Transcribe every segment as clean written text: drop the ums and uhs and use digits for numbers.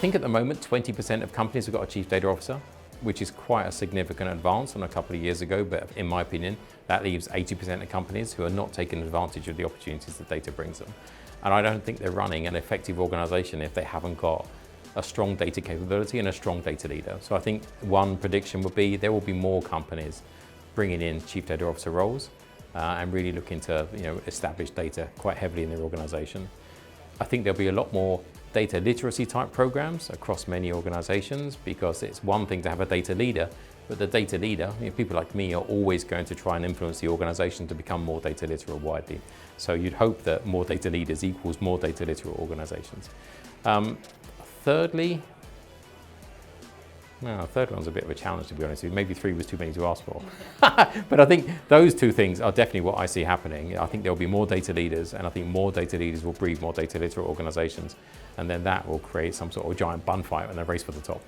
think at the moment 20% of companies have got a chief data officer, which is quite a significant advance on a couple of years ago, but in my opinion, that leaves 80% of companies who are not taking advantage of the opportunities that data brings them. And I don't think they're running an effective organization if they haven't got a strong data capability and a strong data leader. So I think one prediction would be there will be more companies bringing in chief data officer roles and really looking to establish data quite heavily in their organization. I think there'll be a lot more data literacy type programs across many organizations, because it's one thing to have a data leader, but the data leader, people like me, are always going to try and influence the organization to become more data literate widely. So you'd hope that more data leaders equals more data literate organizations. Thirdly, third one's a bit of a challenge, to be honest with you. Maybe 3 was too many to ask for. But I think those 2 things are definitely what I see happening. I think there'll be more data leaders, and I think more data leaders will breed more data literate organizations, and then that will create some sort of giant bun fight and a race for the top.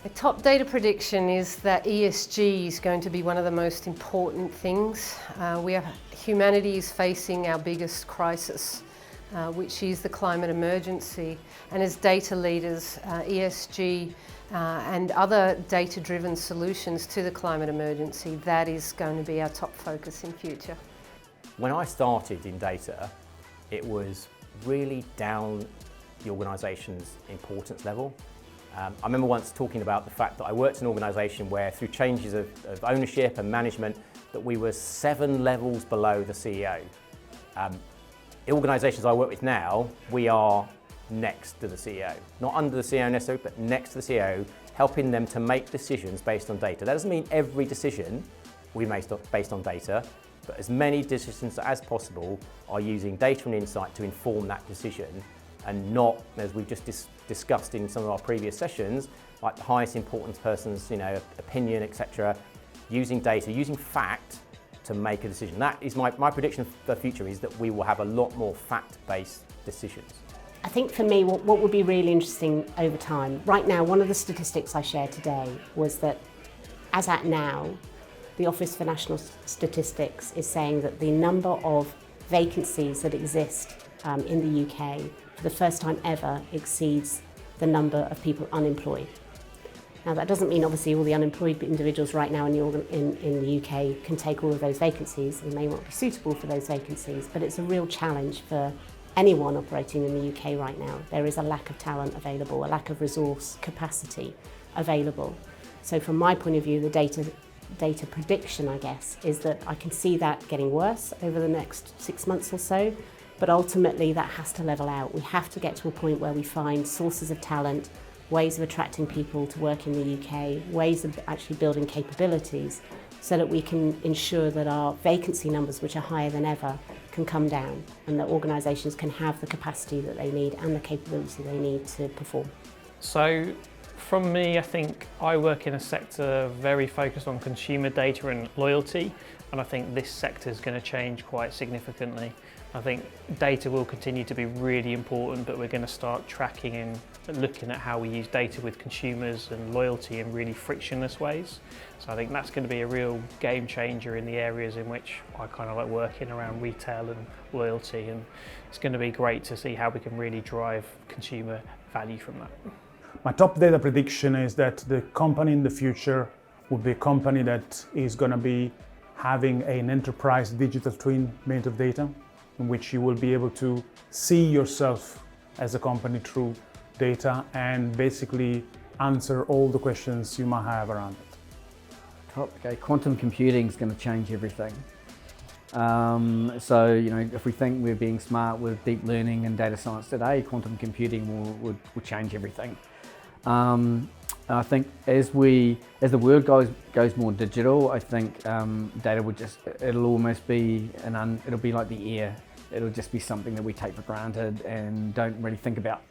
The top data prediction is that ESG is going to be one of the most important things. Humanity is facing our biggest crisis, which is the climate emergency. And as data leaders, ESG and other data-driven solutions to the climate emergency, that is going to be our top focus in future. When I started in data, it was really down the organisation's importance level. I remember once talking about the fact that I worked in an organisation where, through changes of ownership and management, that we were 7 levels below the CEO. The organisations I work with now, we are next to the CEO. Not under the CEO necessarily, but next to the CEO, helping them to make decisions based on data. That doesn't mean every decision we make based on data, but as many decisions as possible are using data and insight to inform that decision, and not, as we've just discussed in some of our previous sessions, like the highest importance person's opinion, etc., using data, using fact to make a decision. That is my prediction for the future, is that we will have a lot more fact-based decisions. I think for me, what would be really interesting over time, right now, one of the statistics I shared today was that, as at now, the Office for National Statistics is saying that the number of vacancies that exist in the UK for the first time ever exceeds the number of people unemployed. Now, that doesn't mean obviously all the unemployed individuals right now in the UK can take all of those vacancies. They may not be suitable for those vacancies, but it's a real challenge for anyone operating in the UK right now. There is a lack of talent available, a lack of resource capacity available. So from my point of view, the data prediction, I guess, is that I can see that getting worse over the next 6 months or so, but ultimately that has to level out. We have to get to a point where we find sources of talent, ways of attracting people to work in the UK, ways of actually building capabilities, so that we can ensure that our vacancy numbers, which are higher than ever, can come down, and that organisations can have the capacity that they need and the capability they need to perform. So from me, I think I work in a sector very focused on consumer data and loyalty, and I think this sector is going to change quite significantly. I think data will continue to be really important, but we're going to start tracking and looking at how we use data with consumers and loyalty in really frictionless ways. So I think that's going to be a real game changer in the areas in which I kind of like working around retail and loyalty, and it's going to be great to see how we can really drive consumer value from that. My top data prediction is that the company in the future will be a company that is going to be having an enterprise digital twin made of data, in which you will be able to see yourself as a company through data and basically answer all the questions you might have around it. Okay, quantum computing is going to change everything. So, if we think we're being smart with deep learning and data science today, quantum computing will change everything. I think as the world goes more digital, I think data it'll almost be it'll be like the air. It'll just be something that we take for granted and don't really think about